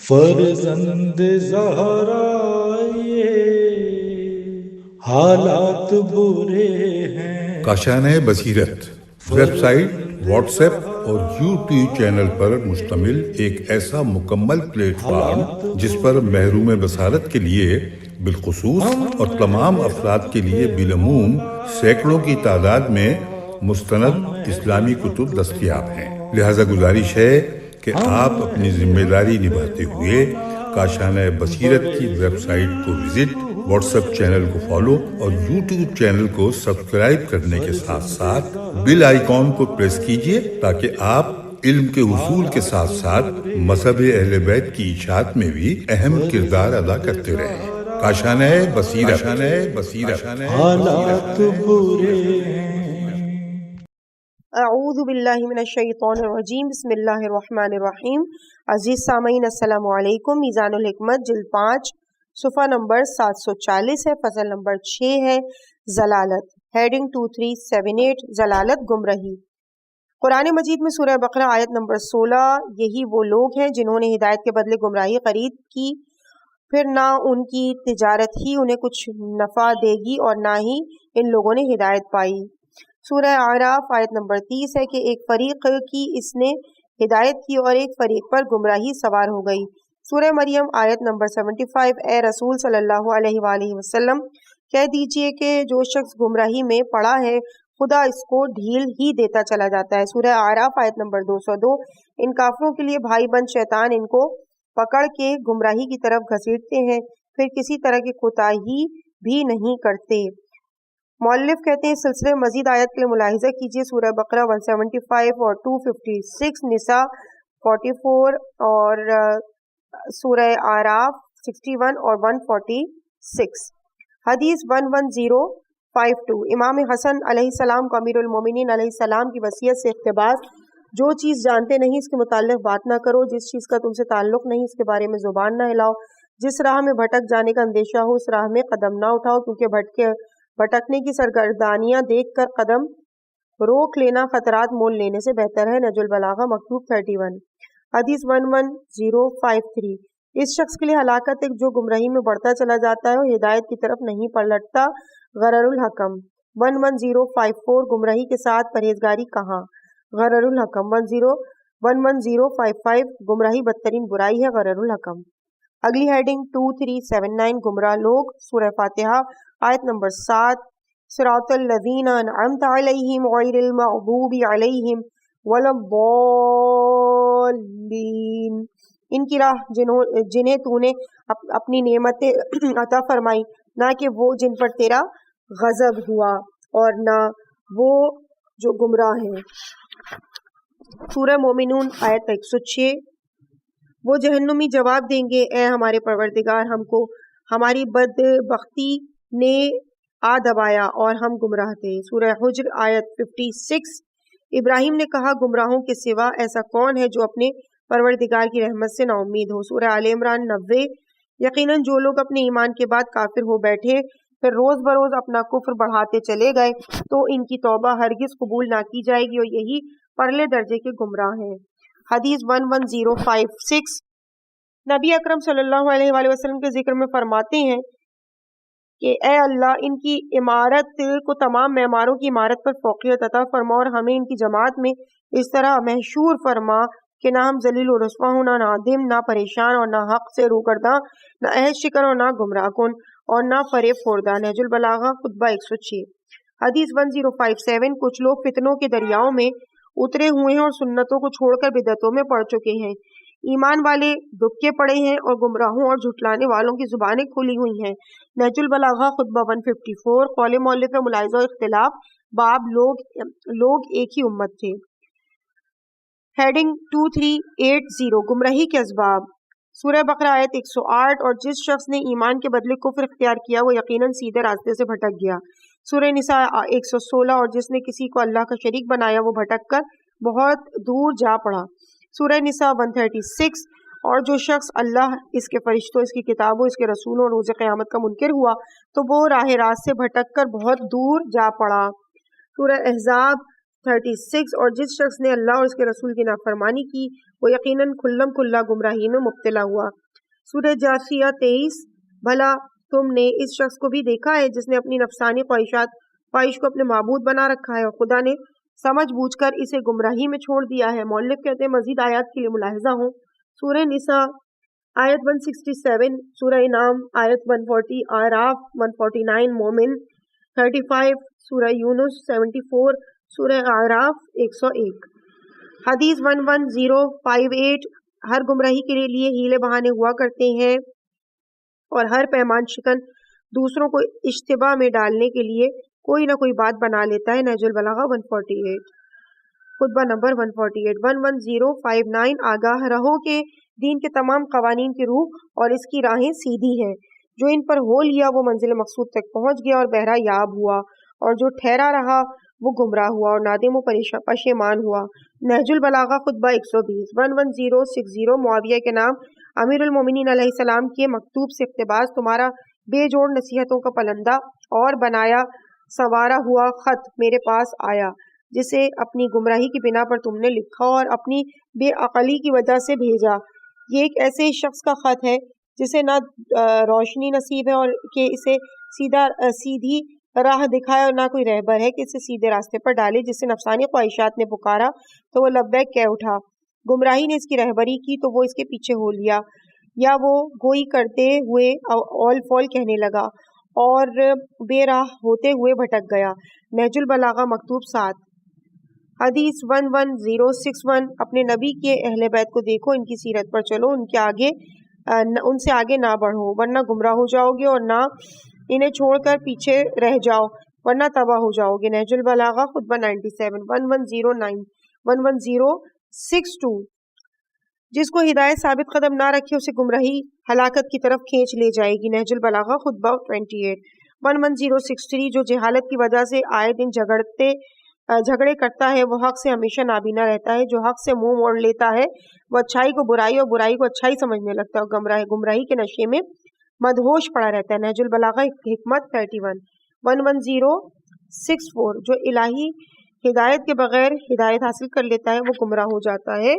فرزند زہرا یہ حالات برے ہیں۔ کاشانۂ بصیرت ویب سائٹ، واٹس ایپ اور یوٹیوب چینل پر مشتمل ایک ایسا مکمل پلیٹ فارم جس پر محروم بصارت کے لیے بالخصوص اور تمام افراد کے لیے بالعموم سینکڑوں کی تعداد میں مستند اسلامی کتب دستیاب ہیں۔ لہذا گزارش ہے کہ آپ اپنی ذمہ داری نبھاتے ہوئے کاشانۂ بصیرت کی ویب سائٹ کو وزٹ، واٹس ایپ چینل کو فالو اور یوٹیوب چینل کو سبسکرائب کرنے کے ساتھ ساتھ بیل آئیکن کو پریس کیجیے تاکہ آپ علم کے حصول کے ساتھ ساتھ مذہب اہل بیت کی اشاعت میں بھی اہم کردار ادا کرتے رہیں۔ کاشانۂ بصیرت حالات برے ہیں۔ اعوذ باللہ من الشیطان الرجیم، بسم اللہ الرحمن الرحیم۔ عزیز سامعین السلام علیکم۔ میزان الحکمت جلد 5 صفحہ نمبر 740 ہے، فصل نمبر 6 ہے ضلالت، ہیڈنگ 2378 ضلالت گمراہی۔ قرآن مجید میں سورہ بقرہ آیت نمبر 16، یہی وہ لوگ ہیں جنہوں نے ہدایت کے بدلے گمراہی خرید کی، پھر نہ ان کی تجارت ہی انہیں کچھ نفع دے گی اور نہ ہی ان لوگوں نے ہدایت پائی۔ سورہ اعراف آیت نمبر 30 ہے کہ ایک فریق کی اس نے ہدایت کی اور ایک فریق پر گمراہی سوار ہو گئی۔ سورہ مریم آیت نمبر 75، اے رسول صلی اللہ علیہ وآلہ وسلم کہہ دیجئے کہ جو شخص گمراہی میں پڑا ہے خدا اس کو ڈھیل ہی دیتا چلا جاتا ہے۔ سورہ اعراف آیت نمبر 202، ان کافروں کے لیے بھائی بند شیطان ان کو پکڑ کے گمراہی کی طرف گھسیٹتے ہیں، پھر کسی طرح کی کوتاہی بھی نہیں کرتے۔ مؤلف کہتے ہیں سلسلے مزید آیت کے لیے ملاحظہ کیجیے سورہ بقرہ 175 اور 256، نساء 44 اور سورہ اعراف 61 اور 146۔ حدیث 11052، امام حسن علیہ السلام کو امیر المومنین علیہ السلام کی وصیت سے اقتباس: جو چیز جانتے نہیں اس کے متعلق بات نہ کرو، جس چیز کا تم سے تعلق نہیں اس کے بارے میں زبان نہ ہلاؤ، جس راہ میں بھٹک جانے کا اندیشہ ہو اس راہ میں قدم نہ اٹھاؤ، کیونکہ بھٹکنے کی سرگردانیاں دیکھ کر قدم روک لینا خطرات مول لینے سے بہتر ہے۔ نہج البلاغہ مکتوب 31۔ حدیث 11053، اس شخص کے لیے ہلاکت ایک جو گمراہی میں بڑھتا چلا جاتا ہے اور ہدایت کی طرف نہیں پلٹتا۔ غرر الحکم 11054، گمراہی کے ساتھ پرہیزگاری کہاں؟ غرر الحکم 11055، گمراہی بدترین برائی ہے۔ غرر الحکم۔ اگلی ہیڈنگ 2379، گمراہ لوگ، سورہ فاتحہ آیت نمبر 7، صراط الذین انعمت علیہم غیر المغضوب علیہم ولا الضالین، ان کی راہ جنہیں تو نے اپنی نعمتیں عطا فرمائی، نہ کہ وہ جن پر تیرا غضب ہوا اور نہ وہ جو گمراہ ہیں۔ سورہ مومنون آیت 106، وہ جہنمی جواب دیں گے اے ہمارے پروردگار، ہم کو ہماری بدبختی نے آ دبایا اور ہم گمراہ تھے۔ سورہ حجر آیت 56، ابراہیم نے کہا گمراہوں کے سوا ایسا کون ہے جو اپنے پروردگار کی رحمت سے نا امید ہو۔ سورہ آل عمران 90، یقیناً جو لوگ اپنے ایمان کے بعد کافر ہو بیٹھے پھر روز بروز اپنا کفر بڑھاتے چلے گئے تو ان کی توبہ ہرگز قبول نہ کی جائے گی اور یہی پرلے درجے کے گمراہ ہیں۔ حدیث 11056، نبی اکرم صلی اللہ علیہ وآلہ وسلم کے ذکر میں فرماتے ہیں کہ اے اللہ ان کی عمارت کو تمام معماروں کی عمارت پر فوقیت عطا فرما اور ہمیں ان کی جماعت میں اس طرح محشور فرما کہ نہ ہم ذلیل و رسوا ہوں، نہ نادم، نہ پریشان اور نہ حق سے روگرداں، نہ عہد شکن اور نہ گمراہ کن اور نہ فریب خوردہ۔ نہج البلاغہ خطبہ 106۔ حدیث 1057، کچھ لوگ فتنوں کے دریاؤں میں اترے ہوئے ہیں اور سنتوں کو چھوڑ کر بدعتوں میں پڑ چکے ہیں، ایمان والے دبکے پڑے ہیں اور گمراہوں اور جھٹلانے والوں کی زبانیں کھلی ہوئی ہیں۔ نہج البلاغہ خطبہ 154، قول مؤلف ملاحظہ و اختلاف، باب لوگ ایک ہی امت تھے۔ ہیڈنگ 2380، گمراہی کے اسباب، سورہ بقرہ آیت 108، اور جس شخص نے ایمان کے بدلے کفر اختیار کیا وہ یقیناً سیدھے راستے سے بھٹک گیا۔ سورہ نساء 116، اور جس نے کسی کو اللہ کا شریک بنایا وہ بھٹک کر بہت دور جا پڑا۔ سورہ نساء 136، اور جو شخص اللہ، اس کے فرشتوں، اس کی کتابوں، اس کے رسولوں اور روز قیامت کا منکر ہوا تو وہ راہ راست سے بھٹک کر بہت دور جا پڑا۔ سورہ احزاب 36 اور جس شخص نے اللہ اور اس کے رسول کی نافرمانی کی وہ یقیناً کھلم کھلا گمراہی میں مبتلا ہوا۔ سورہ جاثیہ 23 بھلا تم نے اس شخص کو بھی دیکھا ہے جس نے اپنی نفسانی خواہش کو اپنے معبود بنا رکھا ہے اور خدا نے سمجھ بوجھ کر اسے گمراہی میں چھوڑ دیا ہے۔ مؤلف کہتے ہیں مزید آیات کے لیے ملاحظہ ہوں سورہ نساء آیت 167، سورہ انعام آیت 140، اعراف 149، مومن 35، سورہ یونس 74، سورہ اعراف 101۔ حدیث 11058، ہر گمراہی کے لیے ہیلے بہانے ہوا کرتے ہیں اور ہر پیمان شکن دوسروں کو اشتباہ میں ڈالنے کے لیے کوئی نہ کوئی بات بنا لیتا ہے۔ نہج البلاغہ 148، خطبہ نمبر 148۔ 11059، آگاہ رہو کہ دین کے تمام قوانین کی روح اور اس کی راہیں سیدھی ہیں۔ جو ان پر ہو لیا وہ منزل مقصود تک پہنچ گیا اور بہرا یاب ہوا، اور جو ٹھہرا رہا وہ گمراہ ہوا اور نادم و پشیمان ہوا۔ نہج البلاغہ خطبہ 120۔ 11060، معاویہ کے نام امیر المومنین علیہ السلام کے مکتوب سے اقتباس، تمہارا بے جوڑ نصیحتوں کا پلندہ اور بنایا سنوارا ہوا خط میرے پاس آیا جسے اپنی گمراہی کی بنا پر تم نے لکھا اور اپنی بے عقلی کی وجہ سے بھیجا۔ یہ ایک ایسے شخص کا خط ہے جسے نہ روشنی نصیب ہے اور کہ اسے سیدھی راہ دکھائے، اور نہ کوئی رہبر ہے کہ اسے سیدھے راستے پر ڈالے۔ جسے نفسانی خواہشات نے پکارا تو وہ لبیک کہہ اٹھا، گمراہی نے اس کی رہبری کی تو وہ اس کے پیچھے ہو لیا، یا وہ گوئی کرتے ہوئے اول فول کہنے لگا اور بے راہ ہوتے ہوئے بھٹک گیا۔ نہج البلاغہ مکتوب 7۔ حدیث 11061، اپنے نبی کے اہل بیت کو دیکھو، ان کی سیرت پر چلو، ان سے آگے نہ بڑھو ورنہ گمراہ ہو جاؤ گے، اور نہ انہیں چھوڑ کر پیچھے رہ جاؤ ورنہ تباہ ہو جاؤ گے۔ نہج البلاغہ خطبہ 97۔ 11062، جس کو ہدایت ثابت قدم نہ رکھے اسے گمراہی ہلاکت کی طرف کھینچ لے جائے گی۔ نہج البلاغہ خطبہ 28۔ 11063، جو جہالت کی وجہ سے آئے دن جھگڑے کرتا ہے وہ حق سے ہمیشہ نابینا رہتا ہے۔ جو حق سے منہ موڑ لیتا ہے وہ اچھائی کو برائی اور برائی کو اچھائی سمجھنے لگتا ہے، اور گمراہی کے نشے میں مدہوش پڑا رہتا ہے۔ نہج البلاغہ حکمت 31۔ 11064، جو الہی ہدایت کے بغیر ہدایت حاصل کر لیتا ہے وہ گمراہ ہو جاتا ہے۔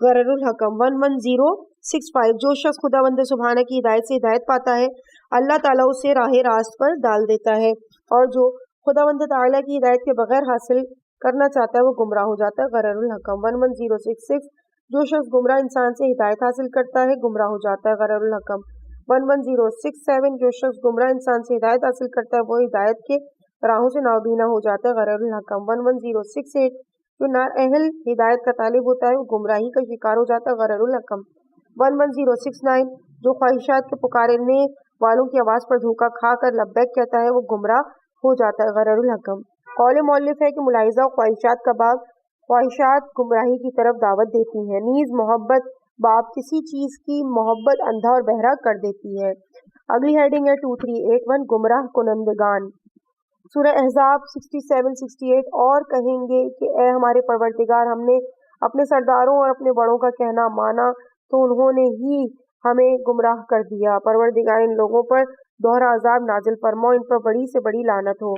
غرر الحکم 11065، جو شخص خدا بند سبحانہ کی ہدایت سے ہدایت پاتا ہے اللہ تعالیٰ اسے راہ راست پر ڈال دیتا ہے، اور جو خدا بند تعالیٰ کی ہدایت کے بغیر حاصل کرنا چاہتا ہے وہ گمراہ ہو جاتا ہے۔ غرر الحکم 11066، جو شخص گمراہ انسان سے ہدایت حاصل کرتا ہے گمراہ ہو جاتا ہے۔ غرر الحکم 11067، جو شخص گمراہ انسان سے ہدایت حاصل کرتا ہے وہ ہدایت کے راہوں سے نابینا ہو جاتا ہے۔ غرر الحکم 11068، جو نااہل ہدایت کا طالب ہوتا ہے وہ گمراہی کا شکار ہو جاتا ہے۔ غرر الحکم 11069، جو خواہشات کے پکارنے والوں کی آواز پر دھوکہ کھا کر لبیک کہتا ہے وہ گمراہ ہو جاتا ہے۔ غرر الحکم۔ قول مؤلف ہے کہ ملاحظہ خواہشات کا باب، خواہشات گمراہی کی طرف دعوت دیتی ہیں، نیز محبت باب کسی چیز کی محبت اندھا اور بہرا کر دیتی ہے۔ اگلی ہیڈنگ ہے 2381، گمراہ کنندگان۔ سورہ احزاب 67-68، اور کہیں گے کہ اے ہمارے پروردگار، ہم نے اپنے سرداروں اور اپنے بڑوں کا کہنا مانا تو انہوں نے ہی ہمیں گمراہ کر دیا۔ پروردگار ان لوگوں پر دوہرا عذاب نازل فرماؤ، ان پر بڑی سے بڑی لعنت ہو۔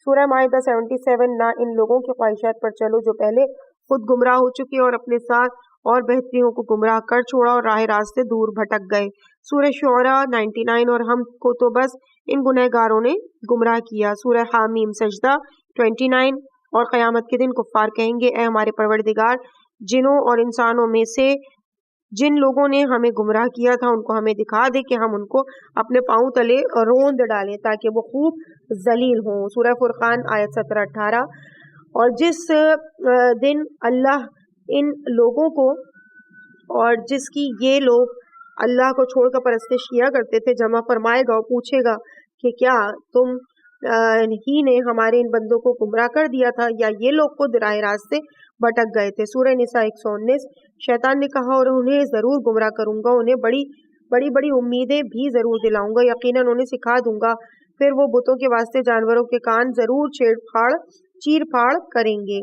سورہ مائدہ 77، نہ ان لوگوں کی خواہشات پر چلو جو پہلے خود گمراہ ہو چکے اور اپنے ساتھ اور بہتریوں کو گمراہ کر چھوڑا اور راہ راست سے دور بھٹک گئے۔ سورہ شعراء 99، اور ہم کو تو بس ان گنہگاروں نے گمراہ کیا۔ سورہ حامیم سجدہ 29، اور قیامت کے دن کفار کہیں گے اے ہمارے پروردگار، جنوں اور انسانوں میں سے جن لوگوں نے ہمیں گمراہ کیا تھا ان کو ہمیں دکھا دے کہ ہم ان کو اپنے پاؤں تلے روند ڈالیں تاکہ وہ خوب ذلیل ہوں۔ سورہ فرقان آیت 17-18، اور جس دن اللہ ان لوگوں کو اور جس کی یہ لوگ اللہ کو چھوڑ کر پرستش کیا کرتے تھے جمع فرمائے گا اور پوچھے گا کہ کیا تم ہی نے ہمارے ان بندوں کو گمراہ کر دیا تھا یا یہ لوگ خود راہ راست سے بھٹک گئے تھے۔ سورہ نساء 119، شیطان نے کہا اور انہیں ضرور گمراہ کروں گا، انہیں بڑی بڑی امیدیں بھی ضرور دلاؤں گا، یقیناً انہیں سکھا دوں گا، پھر وہ بتوں کے واسطے جانوروں کے کان ضرور چیر پھاڑ کریں گے۔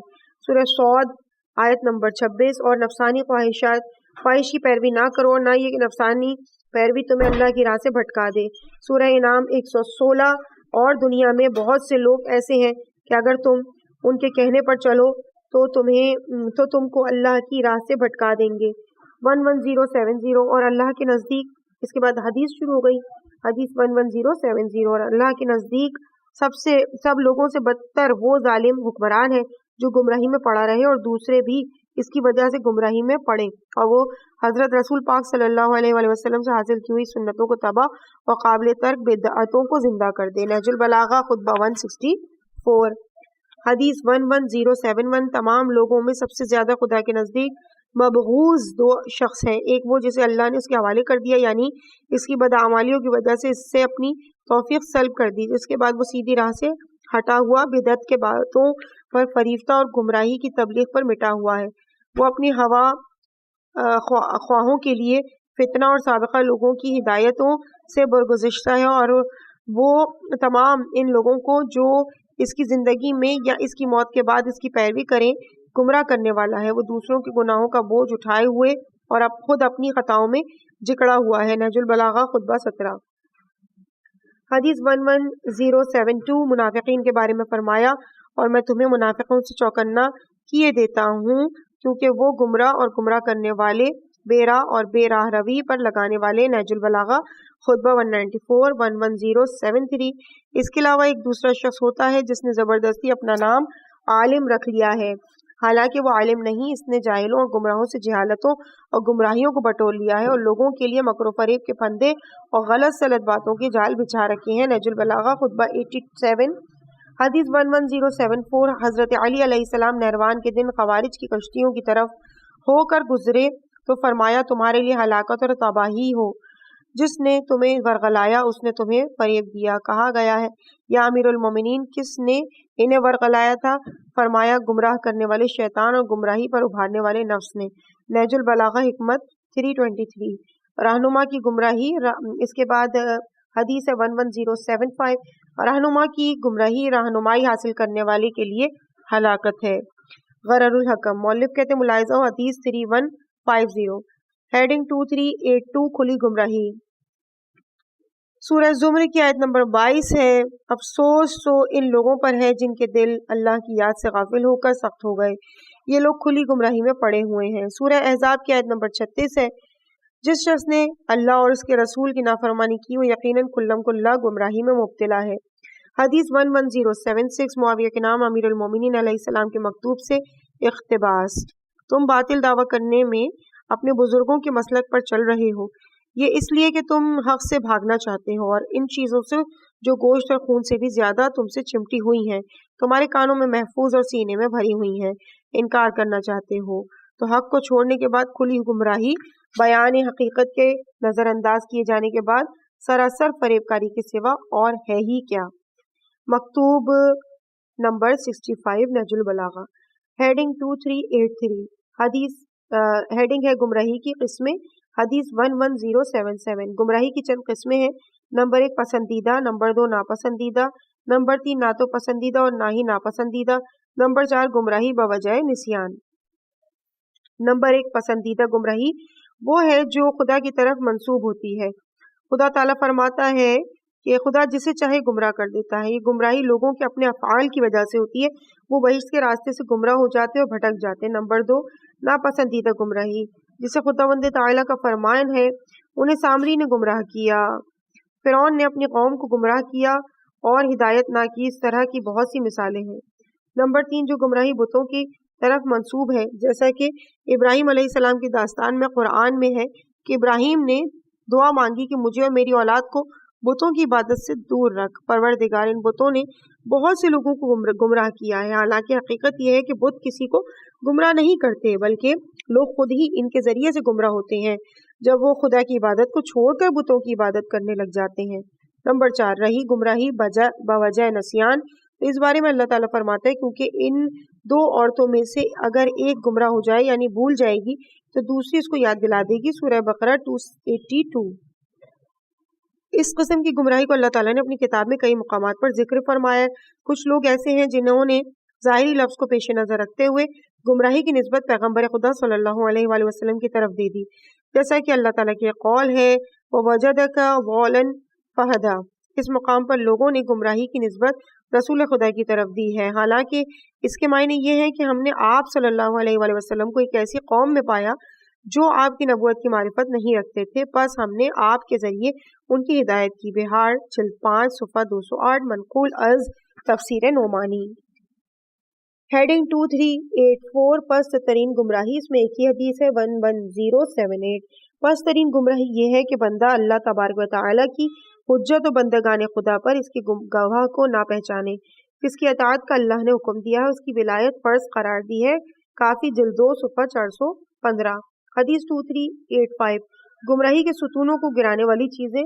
سورہ صاد آیت نمبر 26، اور نفسانی خواہش کی پیروی نہ کرو، اور نہ یہ کہ نفسانی پیروی تمہیں اللہ کی راہ سے بھٹکا دے۔ سورہ انعام 116، اور دنیا میں بہت سے لوگ ایسے ہیں کہ اگر تم ان کے کہنے پر چلو تو تم کو اللہ کی راہ سے بھٹکا دیں گے. 11070 اور اللہ کے نزدیک. اس کے بعد حدیث شروع ہو گئی. حدیث 11070 اور اللہ کے نزدیک سب لوگوں سے بدتر وہ ظالم حکمران ہے جو گمراہی میں پڑا رہے اور دوسرے بھی اس کی وجہ سے گمراہی میں پڑے اور وہ حضرت رسول پاک صلی اللہ علیہ وآلہ وسلم سے حاصل کی ہوئی سنتوں کو تباہ اور قابل ترک بدعتوں کو زندہ کر دے. نہج البلاغہ خطبہ 164. حدیث 11071 تمام لوگوں میں سب سے زیادہ خدا کے نزدیک مبغوض دو شخص ہیں. ایک وہ جسے اللہ نے اس کے حوالے کر دیا یعنی اس کی بدعمالیوں کی وجہ سے اس سے اپنی توفیق سلب کر دی. اس کے بعد وہ سیدھی راہ سے ہٹا ہوا بدعت کے باتوں پر فریفتہ اور گمراہی کی تبلیغ پر مٹا ہوا ہے. وہ اپنی ہوا خواہوں کے لیے فتنہ اور سابقہ لوگوں کی ہدایتوں سے برگزشتہ ہے اور وہ تمام ان لوگوں کو جو اس کی زندگی میں یا اس کی موت کے بعد اس کی پیروی کریں گمراہ کرنے والا ہے. وہ دوسروں کے گناہوں کا بوجھ اٹھائے ہوئے اور اب خود اپنی خطاؤں میں جکڑا ہوا ہے. نہج البلاغہ خطبہ 17. حدیث 11072 منافقین کے بارے میں فرمایا اور میں تمہیں منافقوں سے چوکنا کیے دیتا ہوں کیونکہ وہ گمراہ اور گمراہ کرنے والے بے راہ اور بے راہ روی پر لگانے والے. نہج البلاغہ خطبہ 194 11073. اس کے علاوہ ایک دوسرا شخص ہوتا ہے جس نے زبردستی اپنا نام عالم رکھ لیا ہے حالانکہ وہ عالم نہیں. اس نے جاہلوں اور گمراہوں سے جہالتوں اور گمراہیوں کو بٹور لیا ہے اور لوگوں کے لیے مکر و فریب کے پھندے اور غلط سلط باتوں کے جال بچھا رکھے ہیں. نہج البلاغہ خطبہ 87. حدیث 11074 حضرت علی علیہ السلام نہروان کے دن خوارج کی کشتیوں کی طرف ہو کر گزرے تو فرمایا تمہارے لیے ہلاکت اور تباہی ہو. جس نے تمہیں ورغلایا اس نے تمہیں فریب دیا. کہا گیا ہے یا امیر المومنین کس نے انہیں ورغلایا تھا؟ فرمایا گمراہ کرنے والے شیطان اور گمراہی پر ابھارنے والے نفس نے. نہج البلاغہ حکمت 323. رہنما کی گمراہی. اس کے بعد حدیث 11075 رہنما کی گمراہی رہنمائی حاصل کرنے والے کے لیے ہلاکت ہے. غرر الحکم. مؤلف کہتے ملاحظہ حدیث 3150 ہیڈنگ 2382 کھلی گمراہی. سورہ زمر کی آیت نمبر 22 ہے. افسوس تو ان لوگوں پر ہے جن کے دل اللہ کی یاد سے غافل ہو کر سخت ہو گئے. یہ لوگ کھلی گمراہی میں پڑے ہوئے ہیں. سورہ احزاب کی آیت نمبر 36 ہے. جس شخص نے اللہ اور اس کے رسول کی نافرمانی کی وہ یقیناً کلم کلا گمراہی میں مبتلا ہے. حدیث 11076 معاویہ کے نام امیر المومنین علیہ السلام کے مکتوب سے اقتباس. تم باطل دعویٰ کرنے میں اپنے بزرگوں کے مسلک پر چل رہے ہو. یہ اس لیے کہ تم حق سے بھاگنا چاہتے ہو اور ان چیزوں سے جو گوشت اور خون سے بھی زیادہ تم سے چمٹی ہوئی ہیں تمہارے کانوں میں محفوظ اور سینے میں بھری ہوئی ہیں انکار کرنا چاہتے ہو. تو حق کو چھوڑنے کے بعد کھلی گمراہی بیان حقیقت کے نظر انداز کیے جانے کے بعد سراسر فریب کاری کے سوا اور ہے ہی کیا. مکتوب نمبر 65 نہج البلاغہ ہیڈنگ 2383 حدیث ہیڈنگ ہے گمراہی کی قسمیں. حدیث 11077 گمراہی کی چند قسمیں ہیں. نمبر 1 پسندیدہ. نمبر 2 ناپسندیدہ. نمبر 3 نہ تو پسندیدہ اور نہ ہی ناپسندیدہ. نمبر 4 گمراہی بوجہ نسیان. نمبر 1 پسندیدہ گمراہی وہ ہے جو خدا کی طرف منسوب ہوتی ہے. خدا تعالیٰ فرماتا ہے کہ خدا جسے چاہے گمراہ کر دیتا ہے. یہ گمراہی لوگوں کے اپنے افعال کی وجہ سے ہوتی ہے. وہ بہشت کے راستے سے گمراہ ہو جاتے اور بھٹک جاتے. نمبر 2 ناپسندیدہ گمراہی جسے خداوند تعالیٰ کا فرمان ہے انہیں سامری نے گمراہ کیا. فرعون نے اپنی قوم کو گمراہ کیا اور ہدایت نہ کی. اس طرح کی بہت سی مثالیں ہیں. نمبر 3 جو گمراہی بتوں کی طرف منسوب ہے جیسا کہ ابراہیم علیہ السلام کی داستان میں قرآن میں ہے کہ ابراہیم نے دعا مانگی کہ مجھے اور میری اولاد کو بتوں کی عبادت سے دور رکھ. پروردگار ان بتوں نے بہت سے لوگوں کو گمراہ کیا ہے. حالانکہ حقیقت یہ ہے کہ بت کسی کو گمراہ نہیں کرتے بلکہ لوگ خود ہی ان کے ذریعے سے گمراہ ہوتے ہیں جب وہ خدا کی عبادت کو چھوڑ کر بتوں کی عبادت کرنے لگ جاتے ہیں. نمبر 4 رہی گمراہی بوجہ نسیان. اس بارے میں اللہ تعالیٰ فرماتا ہے کیونکہ ان دو عورتوں میں سے اگر ایک گمراہ ہو جائے یعنی بھول جائے گی تو دوسری اس کو یاد دلا دے گی. سورہ بقرہ 282. اس قسم کی گمراہی کو اللہ تعالیٰ نے اپنی کتاب میں کئی مقامات پر ذکر فرمایا ہے. کچھ لوگ ایسے ہیں جنہوں نے ظاہری لفظ کو پیش نظر رکھتے ہوئے گمراہی کی نسبت پیغمبر خدا صلی اللہ علیہ وآلہ وسلم کی طرف دے دی. جیسا کہ اللہ تعالیٰ کی قول ہے وَوَجَدَكَ ضَالًّا فَهَدَىٰ اس مقام پر لوگوں نے گمراہی کی نسبت رسول خدا کی طرف دی ہے، حالانکہ اس کے معنی یہ ہے کہ ہم نے آپ صلی اللہ علیہ وآلہ وسلم کو ایک ایسی قوم میں پایا جو آپ کی نبوت کی معرفت نہیں رکھتے تھے، پس ہم نے آپ کے ذریعے ان کی ہدایت کی۔ بہار جلد 5 صفحہ 208 منقول از تفسیر نعمانی۔ ہیڈنگ 2384 پست ترین گمراہی، اس میں ایک ہی حدیث ہے 11078۔ پست ترین گمراہی یہ ہے کہ بندہ اللہ تبارک و تعالیٰ کی حجت و بندگان خدا پر اس کے گواہ کو نہ پہچانے، جس کی اطاعت کا اللہ نے حکم دیا ہے، اس کی ولایت فرض قرار دی ہے۔ کافی جلد 2 صفحہ 415۔ حدیث 2385 گمراہی کے ستونوں کو گرانے والی چیزیں،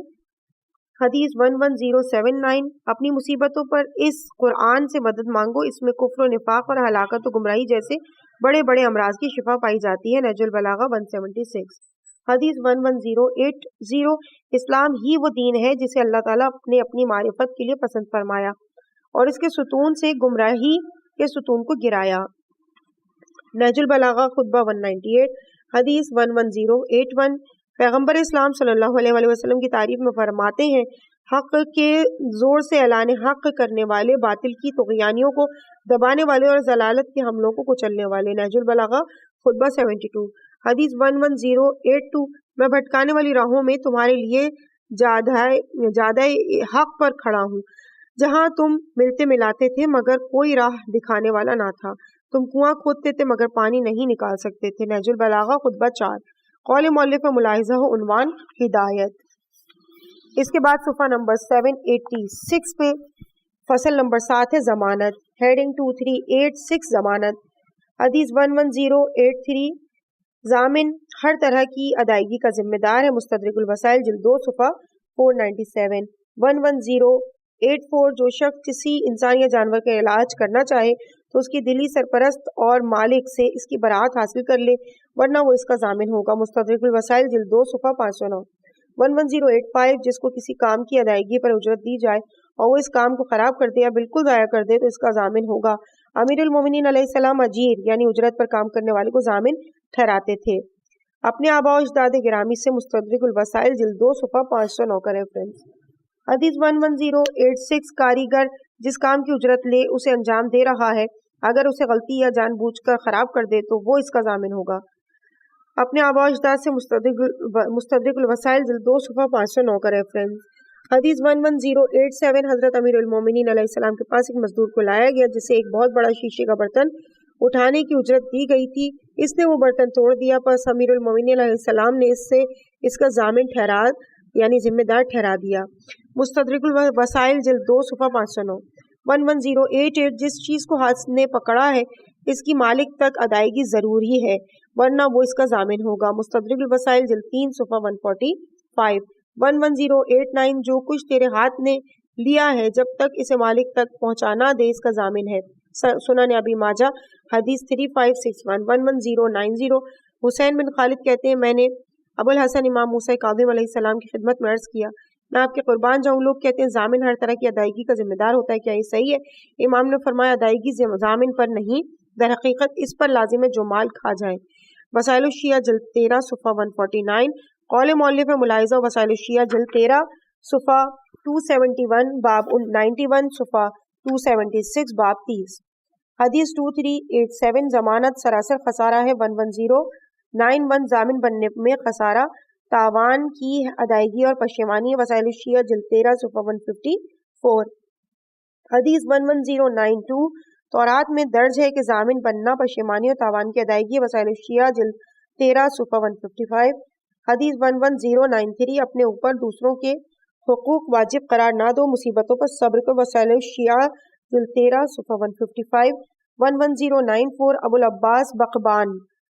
حدیث 11079 اپنی مصیبتوں پر اس قرآن سے مدد مانگو، اس میں کفر و نفاق اور ہلاکت و گمراہی جیسے بڑے بڑے امراض کی شفا پائی جاتی ہے۔ نہج البلاغہ 176۔ حدیث 11080 اسلام ہی وہ دین ہے جسے اللہ تعالیٰ نے اپنی معرفت کے لیے پسند فرمایا اور اس کے ستون سے گمراہی کے ستون کو گرایا۔ نہج البلاغہ خطبہ 198۔ حدیث 11081 پیغمبر اسلام صلی اللہ علیہ وآلہ وسلم کی تعریف میں فرماتے ہیں، حق کے زور سے اعلان حق کرنے والے، باطل کی طغیانیوں کو دبانے والے اور ضلالت کے حملوں کو کچلنے والے۔ نہج البلاغہ خطبہ 72۔ حدیث 11082 میں بھٹکانے والی راہوں میں تمہارے لیے جادہ حق پر کھڑا ہوں، جہاں تم ملتے ملاتے تھے مگر کوئی راہ دکھانے والا نہ تھا، تم کنواں کھودتے تھے مگر پانی نہیں نکال سکتے تھے۔ نہج البلاغہ خطبہ 4۔ قول مؤلف ملاحظہ و عنوان ہدایت۔ اس کے بعد صفحہ نمبر 786 پہ فصل نمبر 7 ہے ضمانت۔ ہیڈنگ 2386 ضمانت۔ حدیث 11083 ضامن ہر طرح کی ادائیگی کا ذمہ دار ہے۔ مستدرک الوسائل جلد 2 صفحہ 497۔ 11084 جو شخص کسی انسان یا جانور کا علاج کرنا چاہے تو اس کی دلی سرپرست اور مالک سے اس کی برات حاصل کر لے، ورنہ وہ اس کا ضامن ہوگا۔ مستدرک الوسائل جلد 2 صفحہ 509۔ 11085 جس کو کسی کام کی ادائیگی پر اجرت دی جائے اور وہ اس کام کو خراب کر دے یا بالکل ضائع کر دے تو اس کا ضامن ہوگا۔ امیر المومنین علیہ السلام اجیر یعنی اجرت پر کام کرنے والے کو ضامن ٹھہراتے تھے۔ اپنے آباء و اجداد گرامی سے مستدرک الوسائل جلد 2 صفحہ 509 کا ریفرنس۔ حدیث 11086 کاریگر جس کام کی اجرت لے اسے انجام دے رہا ہے، اگر اسے غلطی یا جان بوجھ کر خراب کر دے تو وہ اس کا ضامن ہوگا۔ اپنے آباء و اجداد سے مستدرک الوسائل جلد 2 صفحہ 509 کا ریفرنس۔ حدیث 11087 حضرت امیر المومنین علیہ السلام کے پاس ایک مزدور کو لایا گیا جسے ایک بہت بڑا شیشے کا برتن اٹھانے کی اجرت دی گئی تھی، اس نے وہ برتن توڑ دیا، پس امیر المومنین علیہ السلام نے اس کا ضامن ٹھہرا یعنی ذمہ دار ٹھہرا دیا۔ مستدرک الوسائل جلد 2 صفحہ 509۔ 11088 جس چیز کو ہاتھ نے پکڑا ہے اس کی مالک تک ادائیگی ضروری ہے ورنہ وہ اس کا ضامن ہوگا۔ مستدرک الوسائل جلد 3 صفحہ 145۔ 11089 جو کچھ تیرے ہاتھ نے لیا ہے جب تک اسے مالک تک پہنچا نہ دے اس کا ضامن ہے۔ سنن ابی ماجہ حدیث 3561۔ 11090 حسین بن خالد کہتے ہیں میں نے ابو الحسن امام موسیٰ کاظم علیہ السلام کی خدمت میں عرض کیا میں آپ کے قربان جاؤں، لوگ کہتے ہیں ضامن ہر طرح کی ادائیگی کا ذمہ دار ہوتا ہے، کیا یہ صحیح ہے؟ امام نے فرمایا ادائیگی ضامن پر نہیں، در حقیقت اس پر لازم ہے جو مال کھا جائے۔ وسائل الشیعہ جلد 13 صفحہ 149۔ قول مؤلف ملاحظہ وسائل الشیعہ جلد 13 صفحہ 271 باب 91 صفحہ 276 باب 30۔ حدیث 2387 ضمانت سراسر خسارہ ہے۔ 11091 ضامن بننے میں خسارہ تاوان کی ادائیگی اور پشیمانی ہے۔ وسائل الشیعہ جلد 13 صفحہ 154۔ حدیث 11092 تورات میں درج ہے کہ ضامن بننا پشیمانی اور تاوان کی ادائیگی ہے۔ وسائل الشیعہ جلد 13 صفحہ 155۔ حدیث 11093 اپنے اوپر دوسروں کے حقوق واجب قرار نہ دو، مصیبتوں پر صبر کو۔ وسائل الشیعہ جلد 13 صفحہ 155۔ 11094 ابو العباس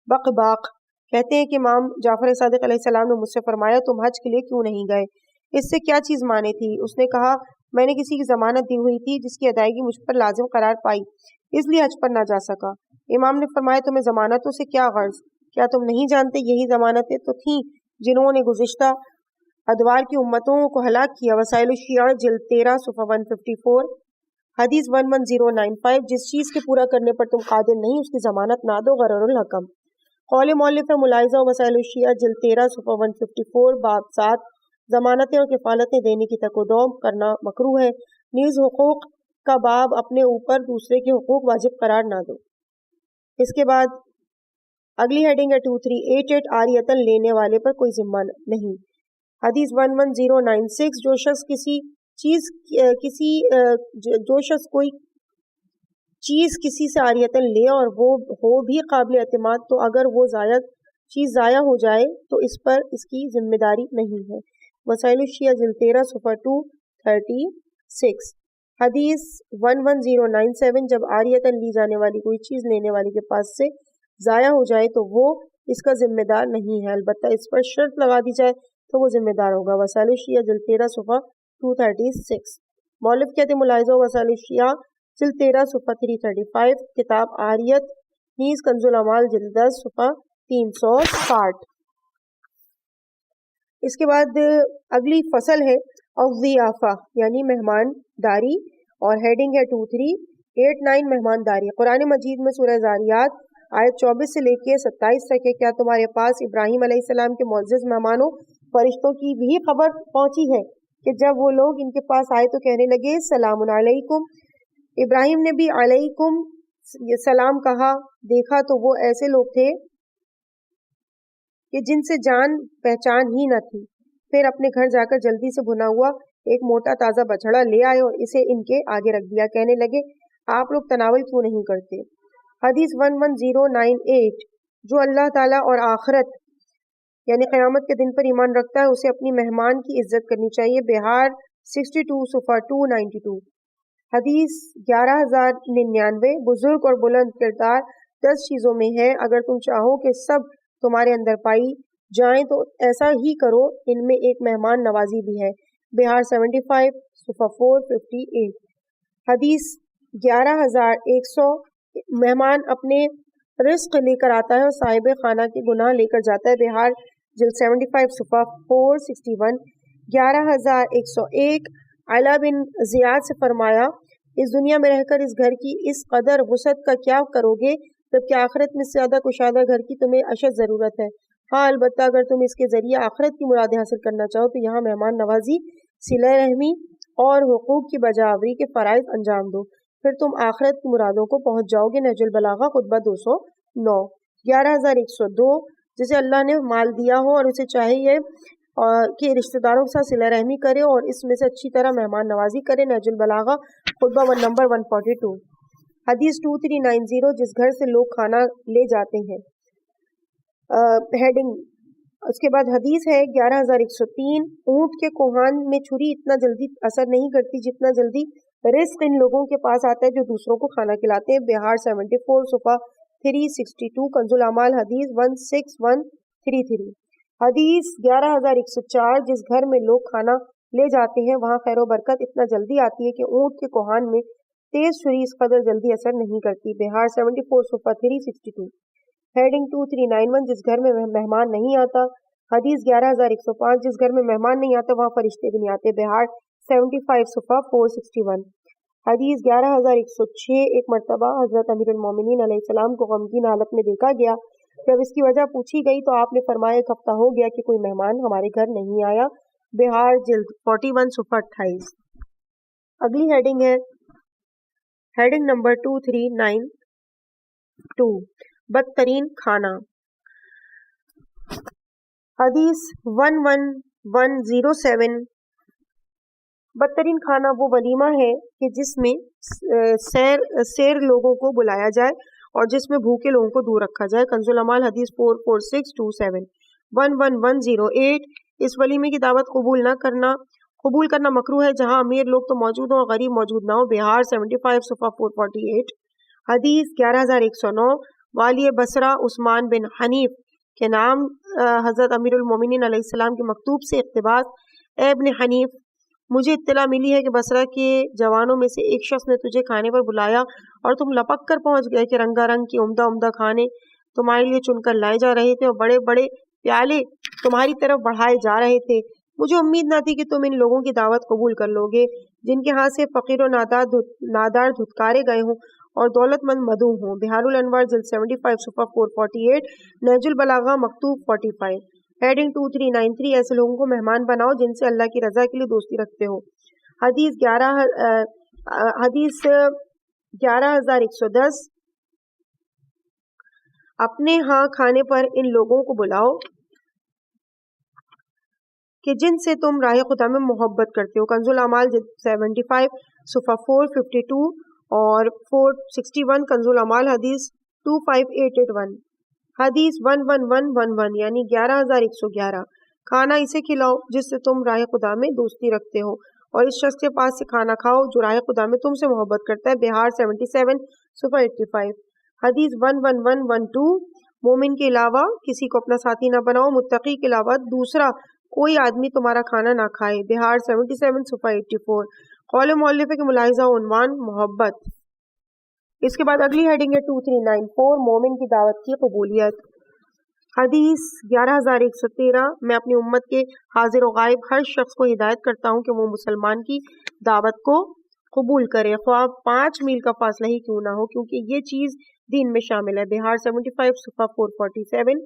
بقباق کہتے ہیں کہ امام جعفر صادق علیہ السلام نے مجھ سے فرمایا تم حج کے لیے کیوں نہیں گئے؟ اس سے کیا چیز مانے تھی؟ اس نے کہا میں نے کسی کی ضمانت دی ہوئی تھی جس کی ادائیگی مجھ پر لازم قرار پائی، اس لیے حج پر نہ جا سکا۔ امام نے فرمایا تمہیں ضمانتوں سے کیا غرض؟ کیا تم نہیں جانتے یہی ضمانتیں تو تھیں جنہوں نے گزشتہ ادوار کی امتوں کو ہلاک کیا۔ وسائل الشیعہ جلد 13 صفحہ 154۔ حدیث 11095 جس چیز کے پورا کرنے پر تم قادر نہیں اس کی ضمانت نہ دو۔ غرر الحکم۔ قول مؤلف ملاحظہ وسائل الشیعہ جلد 13 صفحہ 154 باب 7 ضمانتیں اور کفالتیں دینے کی تقدم کرنا مکروہ ہے. نیز حقوق کا باب اپنے اوپر دوسرے کے حقوق واجب قرار نہ دو. اس کے بعد اگلی ہیڈنگ ہے 2388 عاریتاً لینے والے پر کوئی ذمہ نہیں. حدیث 11096 جو شخص کوئی چیز کسی سے عاریتاً لے اور وہ ہو بھی قابل اعتماد تو اگر وہ چیز ضائع ہو جائے تو اس پر اس کی ذمہ داری نہیں ہے. وسائل الشیعہ جلد 13 صفحہ 236. حدیث 11097 جب عاریتاً لی جانے والی کوئی چیز لینے والے کے پاس سے ضائع ہو جائے تو وہ اس کا ذمہ دار نہیں ہے، البتہ اس پر شرط لگا دی جائے تو وہ ذمہ دار ہوگا. وسائل الشیعہ جلد 13 صفحہ 236. مؤلف کہتے ملاحظہ وسائل الشیعہ جلد 13 صفحہ 335. کتاب عاریت نیز کنز الاعمال جلد 10 صفحہ 360. اس کے بعد اگلی فصل ہے الضیافہ یعنی مہمان داری اور ہیڈنگ ہے 2389 مہمان داری. قرآن مجید میں سورہ زاریات آیت 24 سے لے کے 27 تک ہے. کیا تمہارے پاس ابراہیم علیہ السلام کے معزز مہمانوں فرشتوں کی بھی خبر پہنچی ہے کہ جب وہ لوگ ان کے پاس آئے تو کہنے لگے سلام علیکم. ابراہیم نے بھی علیکم سلام کہا. دیکھا تو وہ ایسے لوگ تھے کہ جن سے جان پہچان ہی نہ تھی. پھر اپنے گھر جا کر جلدی سے بھنا ہوا ایک موٹا تازہ بچڑا لے آئے اور اسے ان کے آگے رکھ دیا. کہنے لگے آپ لوگ تناول کیوں نہیں کرتے؟ حدیث 11098 جو اللہ تعالیٰ اور آخرت یعنی قیامت کے دن پر ایمان رکھتا ہے اسے اپنی مہمان کی عزت کرنی چاہیے. بہار 62 صفحہ 292. حدیث 11099 بزرگ اور بلند کردار 10 چیزوں میں ہے، اگر تم چاہو کہ سب تمہارے اندر پائی جائیں تو ایسا ہی کرو. ان میں ایک مہمان نوازی بھی ہے. بہار 75 صفحہ 458. حدیث 11100 مہمان اپنے رزق لے کر آتا ہے اور صاحب خانہ کے گناہ لے کر جاتا ہے. بہار جلد 75 صفحہ 461. 11101 علا بن زیاد سے فرمایا اس دنیا میں رہ کر اس گھر کی اس قدر وسعت کا کیا کرو گے جبکہ آخرت میں زیادہ کشادہ گھر کی تمہیں اشد ضرورت ہے. ہاں البتہ اگر تم اس کے ذریعے آخرت کی مرادیں حاصل کرنا چاہو تو یہاں مہمان نوازی، صلہ رحمی اور حقوق کی بجاوری کے فرائض انجام دو، پھر تم آخرت کی مرادوں کو پہنچ جاؤ گے. نہج البلاغہ خطبہ 209. 11102 جسے اللہ نے مال دیا ہو اور اسے چاہیے کہ رشتہ داروں کے ساتھ صلہ رحمی کرے اور اس میں سے اچھی طرح مہمان نوازی کرے. نہج البلاغہ خطبہ نمبر 142. حدیث 2390 جس گھر سے لوگ کھانا لے جاتے ہیں. ہیڈنگ اس کے بعد حدیث ہے 11103 اونٹ کے کوہان میں چھری اتنا جلدی اثر نہیں کرتی جتنا جلدی رزق ان لوگوں کے پاس آتا ہے جو دوسروں کو کھانا کھلاتے ہیں. بہار 74 صفحہ 362. کنز الاعمال حدیث 16133. حدیث 11104 جس گھر میں لوگ کھانا لے جاتے ہیں وہاں خیر و برکت اتنا جلدی آتی ہے کہ اونٹ کے کوہان میں تیز چھری اس قدر جلدی اثر نہیں کرتی. بہار 74 صفحہ 362. ہیڈنگ 2391 جس گھر میں مہمان نہیں آتا. حدیث 11105 جس گھر میں مہمان نہیں آتا وہاں فرشتے بھی نہیں آتے. بہار 75 صفحہ 461. حدیث 11106 ایک مرتبہ حضرت امیر المومنین علیہ السلام کو غمگین حالت میں دیکھا گیا. جب اس کی وجہ پوچھی گئی تو آپ نے فرمایا ایک ہفتہ ہو گیا کہ کوئی مہمان ہمارے گھر نہیں آیا. بہار جلد 41 صفحہ 28. اگلی ہیڈنگ ہے ہیڈنگ نمبر 2392 بدترین کھانا. حدیث 11107 بدترین کھانا وہ ولیمہ ہے کہ جس میں سیر لوگوں کو بلایا جائے اور جس میں بھوکے لوگوں کو دور رکھا جائے. کنز الاعمال حدیث 44627. 11108 اس ولیمے کی دعوت قبول کرنا مکروہ ہے جہاں امیر لوگ تو موجود ہوں اور غریب موجود نہ ہو. بہار 75 صفحہ 448. حدیث 11109 والی بصرہ عثمان بن حنیف کے نام حضرت امیر المومنین علیہ السلام کے مکتوب سے اقتباس. اے ابن حنیف مجھے اطلاع ملی ہے کہ بصرہ کے جوانوں میں سے ایک شخص نے تجھے کھانے پر بلایا اور تم لپک کر پہنچ گئے کہ رنگا رنگ کی عمدہ کھانے تمہارے لیے چن کر لائے جا رہے تھے اور بڑے بڑے پیالے تمہاری طرف بڑھائے جا رہے تھے. مجھے امید نہ تھی کہ تم ان لوگوں کی دعوت قبول کر لو گے جن کے ہاتھ سے فقیر و نادار دھتکارے گئے ہوں اور دولت مند مدعو ہوں. بہار الانوار جلد 75 صفحہ 448. نہج البلاغہ مکتوب 45. ہیڈنگ 2393 ایسے لوگوں کو مہمان بناؤ جن سے اللہ کی رضا کے لیے دوستی رکھتے ہو. حدیث 11110 اپنے ہاں کھانے پر ان لوگوں کو بلاؤ کہ جن سے تم راہ خدا میں محبت کرتے ہو. کنز الاعمال 75 صفحہ 452 اور 461. کنز الاعمال حدیث 25881. حدیث 11111 یعنی 11111 کھانا اسے کھلاؤ جس سے تم راہ خدا میں دوستی رکھتے ہو اور اس شخص کے پاس سے کھانا کھاؤ جو راہ خدا میں تم سے محبت کرتا ہے. بہار 77 صفحہ 85. حدیث 11112 مومن کے علاوہ کسی کو اپنا ساتھی نہ بناؤ, متقی کے علاوہ دوسرا کوئی آدمی تمہارا کھانا نہ کھائے. بہار 77 صفحہ 84. قول مؤلف کے ملاحظہ عنوان محبت. اس کے بعد اگلی ہیڈنگ ہے 2394 مومن کی دعوت کی قبولیت. حدیث 11113 میں اپنی امت کے حاضر و غائب ہر شخص کو ہدایت کرتا ہوں کہ وہ مسلمان کی دعوت کو قبول کرے خواہ 5 میل کا فاصلہ ہی کیوں نہ ہو, کیونکہ یہ چیز دین میں شامل ہے. بہار 75 صفحہ 447.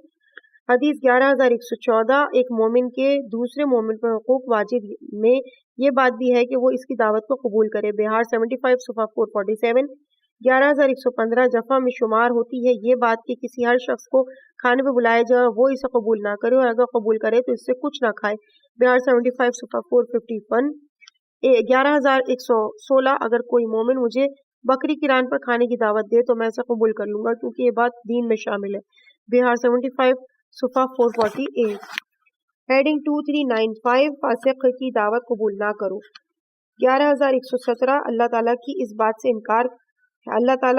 حدیث 11114 ایک مومن کے دوسرے مومن پر حقوق واجب میں یہ بات بھی ہے کہ وہ اس کی دعوت کو قبول کرے. بہار 75 صفحہ 447. 11115 جفا میں شمار ہوتی ہے یہ بات کہ کسی ہر شخص کو کھانے پہ بلایا جائے وہ اسے قبول نہ کرے اور اگر قبول کرے تو اس سے کچھ نہ کھائے. بہار 75 صفحہ 451. 11116 اگر کوئی مومن مجھے بکری کی ران پر کھانے کی دعوت دے تو میں اسے قبول کر لوں گا کیونکہ یہ بات دین میں شامل ہے. بہار 75 صفحہ 448. ہیڈنگ 2395 فاسق کی دعوت قبول نہ کرو. 11117 اللہ تعالیٰ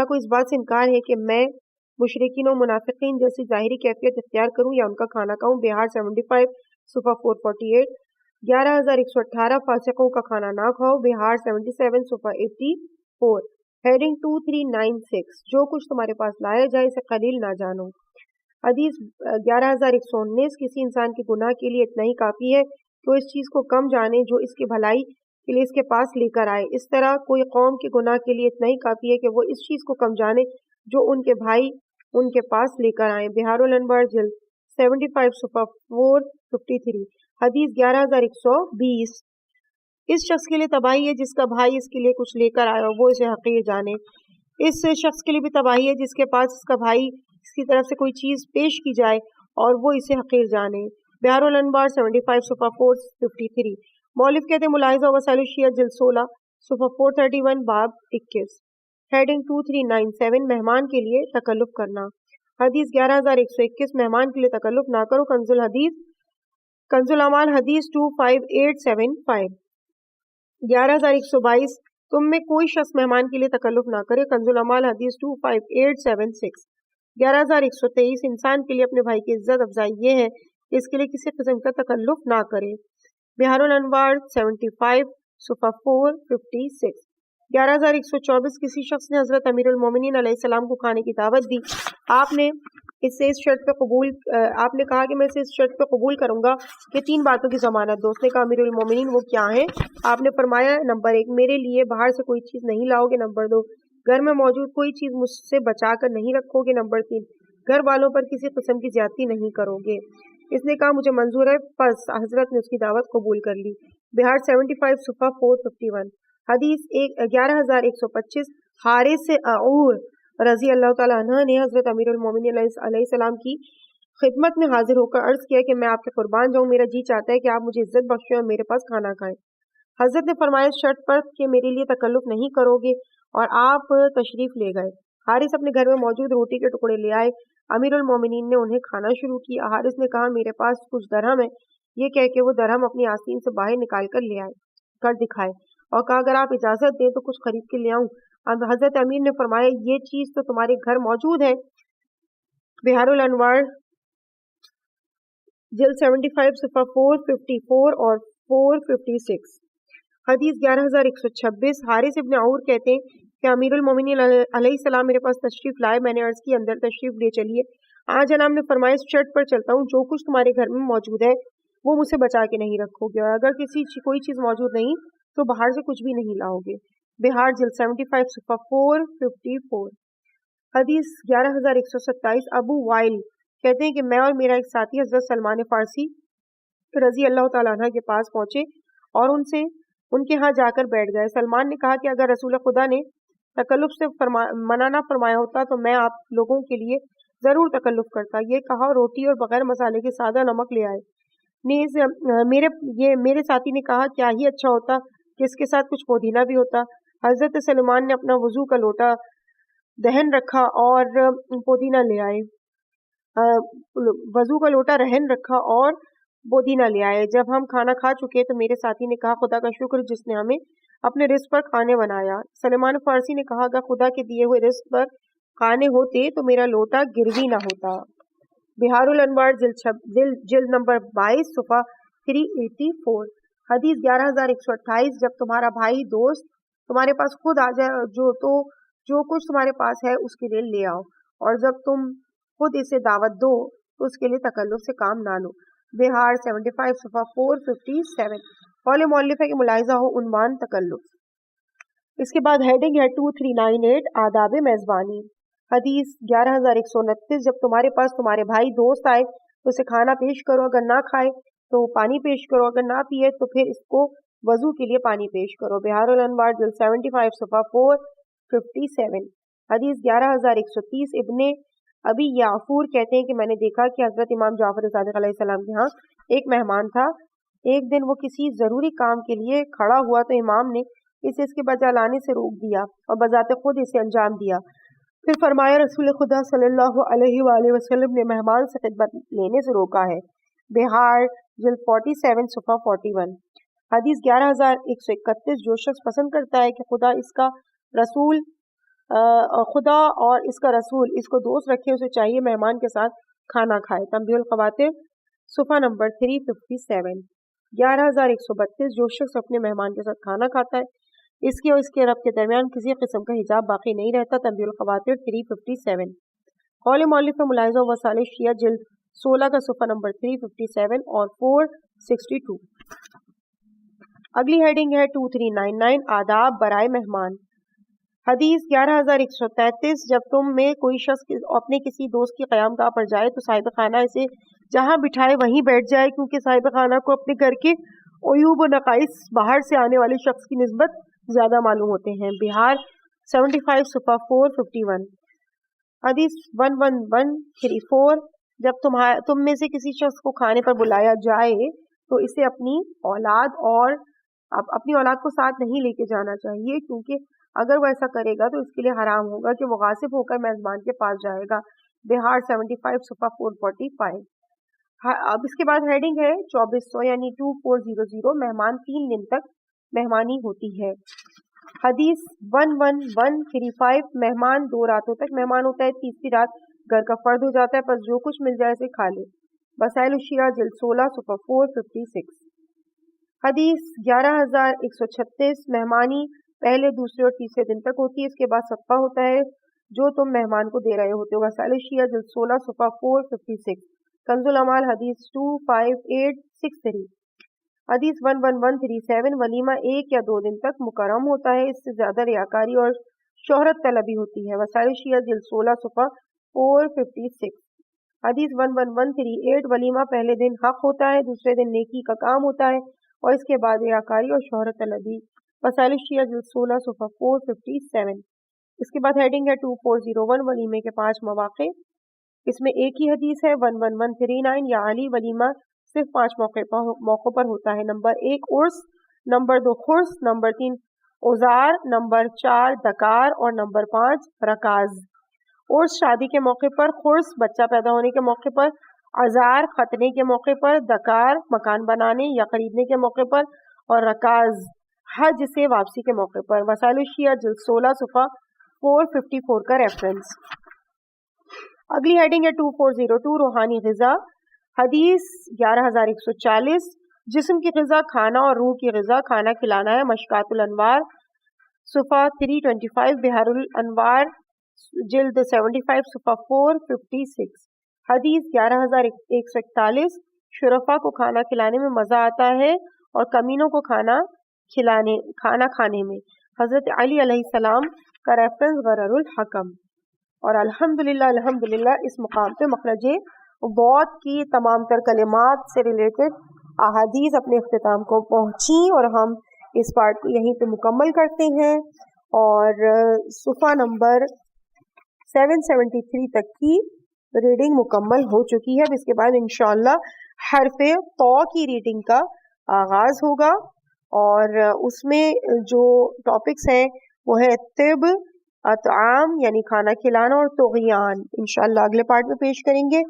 کو اس بات سے انکار ہے کہ میں مشرکین و منافقین جیسی ظاہری کیفیت اختیار کروں یا ان کا کھانا کھاؤں. بہار 75 صفحہ 448. 11118 فاسقوں کا کھانا نہ کھاؤ. بہار 77 صفحہ 84. ہیڈنگ 2396 جو کچھ تمہارے پاس لایا جائے اسے قلیل نہ جانو. حدیث 11119 کسی انسان کے گناہ کے لیے اتنا ہی کافی ہے کہ وہ اس چیز کو کم جانے جو اس کی بھلائی کے لیے اس کے پاس لے کر آئے. اس طرح کوئی قوم کے گناہ کے لیے اتنا ہی کافی ہے کہ وہ اس چیز کو کم جانے جو ان کے بھائی ان کے پاس لے کر آئے. بہار الانوار جلد 75 صفحہ 453. حدیث 11120 اس شخص کے لیے تباہی ہے جس کا بھائی اس کے لیے کچھ لے کر آیا وہ اسے حقیر جانے. اس شخص کے لیے بھی تباہی ہے جس کے پاس اس کا بھائی اس کی طرف سے کوئی چیز پیش کی جائے اور وہ اسے حقیر جانے. بہار الانوار 75 صفحہ 453. مولف کہتے ہیں ملاحظہ وسائل الشیعہ جلد 16 صفحہ 431 باب 21. ہیڈنگ 2397 مہمان کے لیے تکلف کرنا. حدیث 11121 مہمان کے لیے تکلف نہ کرو. کنز الاعمال حدیث 25875. 11122 تم میں کوئی شخص مہمان کے لیے تکلف نہ کرے. کنز الاعمال حدیث 25876. 11123 انسان کے لیے اپنے بھائی کی عزت افزائی یہ ہے کہ اس کے لیے کسی قسم کا تکلف نہ کرے. بہار الانوار 75 صفحہ 456. 11124 کسی شخص نے حضرت امیر المومنین علیہ السلام کو کھانے کی دعوت دی. آپ نے کہا کہ میں اسے اس شرط پہ قبول کروں گا کہ 3 باتوں کی ضمانت دو. اس نے کہا امیر المومنین وہ کیا ہیں؟ آپ نے فرمایا نمبر 1 میرے لیے باہر سے کوئی چیز نہیں لاؤ گے. نمبر 2 گھر میں موجود کوئی چیز مجھ سے بچا کر نہیں رکھو گے. نمبر 3 گھر والوں پر کسی قسم کی زیادتی نہیں کرو گے. اس نے کہا مجھے منظور ہے. پس حضرت نے اس کی دعوت قبول کر لی. بہار 75 صفحہ 451. حدیث 11125 حارث سے اعور رضی اللہ تعالیٰ عنہ نے حضرت امیر المومنین علیہ السلام کی خدمت میں حاضر ہو کر عرض کیا کہ میں آپ کے قربان جاؤں. میرا جی چاہتا ہے کہ آپ مجھے عزت بخشیں اور میرے پاس کھانا کھائیں. حضرت نے فرمایا اس شرط پر کہ میرے لیے تکلف نہیں کرو گے اور آپ تشریف لے گئے. حارث اپنے گھر میں موجود روٹی کے ٹکڑے لے آئے. امیر المومنین نے انہیں کھانا شروع کیا. حارث نے کہا میرے پاس کچھ درہم ہے. یہ کہہ کے وہ درہم اپنی آستین سے باہر نکال کر لے آئے کر دکھائے اور کہا اگر آپ اجازت دیں تو کچھ خرید کے لے آؤں. حضرت امیر نے فرمایا یہ چیز تو تمہارے گھر موجود ہے. بہار الانوار جلد 75 صفحہ 454 اور 456. حدیث 11126 حارث ابن عور کہتے ہیں کہ امیر المومنین علیہ السلام میرے پاس تشریف لائے. میں نے عرض کی اندر تشریف لے چلیے. جناب نے فرمایا اس شرط پر چلتا ہوں جو کچھ تمہارے گھر میں موجود ہے وہ مجھ سے بچا کے نہیں رکھو گے اور اگر کوئی چیز موجود نہیں تو باہر سے کچھ بھی نہیں لاؤ گے. بہار جلد 75 صفحہ 454. حدیث 11127 ابو وائل کہتے ہیں کہ میں اور میرا ایک ساتھی حضرت سلمان فارسی رضی اللہ تعالیٰ عنہ کے پاس پہنچے اور ان کے ہاں جا کر بیٹھ گئے. سلمان نے کہا کہ اگر رسول خدا نے تکلف سے منع نہ فرمایا ہوتا تو میں آپ لوگوں کے لیے ضرور تکلف کرتا. یہ کہا روٹی اور بغیر مسالے کے سادہ نمک لے آئے. نیز میرے ساتھی نے کہا کیا ہی اچھا ہوتا کہ اس کے ساتھ کچھ پودینہ بھی ہوتا. حضرت سلمان نے اپنا وضو کا لوٹا دہن رکھا اور پودینہ لے آئے. وضو کا لوٹا رہن رکھا اور پودینہ لے آئے. جب ہم کھانا کھا چکے تو میرے ساتھی نے کہا خدا کا شکر جس نے ہمیں اپنے رزق پر کھانے بنایا. سلمان فارسی نے کہا اگر خدا کے دیے ہوئے رزق پر کھانے ہوتے تو میرا لوٹا گروی نہ ہوتا. بہار الانوار جلد نمبر 22 صفحہ 384. حدیث 11128. جب تمہارا بھائی دوست تمہارے پاس خود آ جائے جو کچھ تمہارے پاس ہے اس کے لیے لے آؤ اور جب تم خود اسے دعوت دو تو اس کے لیے تکلف سے کام نہ لو. بہار 75 صفحہ 457. قول مؤلف ہے کہ ملاحظہ ہو عنوان تکلف. اس کے بعد ہیڈنگ ہے 2398 آداب میزبانی. حدیث 11129. جب تمہارے پاس تمہارے بھائی دوست آئے تو اسے کھانا پیش کرو, اگر نہ کھائے تو پانی پیش کرو, اگر نہ پیے تو پھر اس کو وضو کے لیے پانی پیش کرو. بہار الانوار جلد 75 صفحہ 457. حدیث 11130. ابن ابی یعفور کہتے ہیں کہ میں نے دیکھا کہ حضرت امام جعفر صادق علیہ السلام کے ہاں ایک مہمان تھا. ایک دن وہ کسی ضروری کام کے لیے کھڑا ہوا تو امام نے اسے اس کے بجا لانے سے روک دیا اور بذات خود اسے انجام دیا. پھر فرمایا رسول خدا صلی اللہ علیہ وآلہ وسلم نے مہمان سے خدمت لینے سے روکا ہے. بہار جلد 47 صفحہ 41. حدیث 11131. جو شخص پسند کرتا ہے کہ خدا اور اس کا رسول اس کو دوست رکھے اسے چاہیے مہمان کے ساتھ کھانا کھائے. تنبیہ الخواطر صفحہ نمبر 357. 11132. جو شخص اپنے مہمان کے ساتھ کھانا کھاتا ہے اس کے اور اس کے رب کے درمیان کسی قسم کا حجاب باقی نہیں رہتا. تنبیہ الخواطر 357. قول مؤلف ملاحظہ وسائل شیعہ جلد 16 کا صفحہ نمبر 357 اور 462. اگلی ہیڈنگ ہے 2399 آداب برائے مہمان. حدیث 11133. جب تم میں کوئی شخص اپنے کسی دوست کی قیام گاہ پر جائے تو صاحب خانہ اسے جہاں بٹھائے وہیں بیٹھ جائے, کیونکہ صاحب خانہ کو اپنے گھر کے عیوب و نقائص باہر سے آنے والے شخص کی نسبت زیادہ معلوم ہوتے ہیں. بہار 75 صفحہ 451. حدیث 11134. جب تم میں سے کسی شخص کو کھانے پر بلایا جائے تو اسے اپنی اولاد کو ساتھ نہیں لے کے جانا چاہیے, کیونکہ اگر وہ ایسا کرے گا تو اس کے لیے حرام ہوگا کہ وہ غاصب ہو کر میزبان کے پاس جائے گا. بہار 75 صفحہ 445. اب اس کے بعد ہیڈنگ ہے 2400 یعنی 2400. مہمان 3 دن تک مہمانی ہوتی ہے. حدیث 11135. مہمان 2 راتوں تک مہمان ہوتا ہے, تیسری رات گھر کا فرد ہو جاتا ہے, پس جو کچھ مل جائے اسے کھا لے. وسائل الشیعہ جلد 16 صفحہ 456. حدیث 11136. مہمانی پہلے دوسرے اور تیسرے دن تک ہوتی ہے, اس کے بعد صدقہ ہوتا ہے جو تم مہمان کو دے رہے ہوتے ہو. وسائل شیعہ جلد 16 صفحہ 456. کنز العمال حدیث 25863. حدیث 11137. ولیمہ 1 یا 2 دن تک مکرم ہوتا ہے, اس سے زیادہ ریاکاری اور شہرت طلبی ہوتی ہے. وسائل شیعہ جلد 16 صفحہ 456. حدیث 11138. ولیمہ پہلے دن حق ہوتا ہے, دوسرے دن نیکی کا کام ہوتا ہے اور اس کے بعد ریاکاری اور شہرت طلبی. وسائل شیعہ جلد 16 صفحہ 457. اس کے بعد ہیڈنگ ہے 2401. ولیمے کے 5 مواقع. اس میں ایک ہی حدیث ہے 11139. یا علی ولیمہ صرف 5 موقع پر ہوتا ہے. نمبر 1 عرس, نمبر 2 خرس, نمبر 3 اوزار, نمبر 4 دکار اور نمبر 5 رکاز. عرس شادی کے موقع پر, خرس بچہ پیدا ہونے کے موقع پر, ازار ختنے کے موقع پر, دکار مکان بنانے یا خریدنے کے موقع پر اور رکاز حج سے واپسی کے موقع پر. وسائل الشیعہ جلد 16 صفحہ 454 کا ریفرنس. اگلی ہیڈنگ ہے 2402 روحانی غذا. حدیث 11140. جسم کی غذا کھانا اور روح کی غذا کھانا کھلانا ہے. مشکات الانوار صفحہ 325. بہار الانوار جلد 75 صفحہ 456. حدیث 11141. شرفا کو کھانا کھلانے میں مزہ آتا ہے اور کمینوں کو کھانا کھانے میں. حضرت علی علیہ السلام کا ریفرنس غرر الحکم. اور الحمدللہ اس مقام پہ مخرج بہت کی تمام تر کلمات سے ریلیٹڈ احادیث اپنے اختتام کو پہنچی اور ہم اس پارٹ کو یہیں پہ مکمل کرتے ہیں، اور صفحہ نمبر 773 تک کی ریڈنگ مکمل ہو چکی ہے. اب اس کے بعد انشاءاللہ حرف طا کی ریڈنگ کا آغاز ہوگا، اور اس میں جو ٹاپکس ہیں وہ ہے طب، اطعام یعنی کھانا کھلانا، اور طغیان انشاءاللہ اگلے پارٹ میں پیش کریں گے.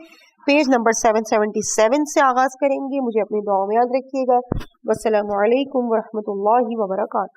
پیج نمبر 777 سے آغاز کریں گے. مجھے اپنی دعاؤں میں یاد رکھیے گا. والسلام علیکم ورحمۃ اللہ وبرکاتہ.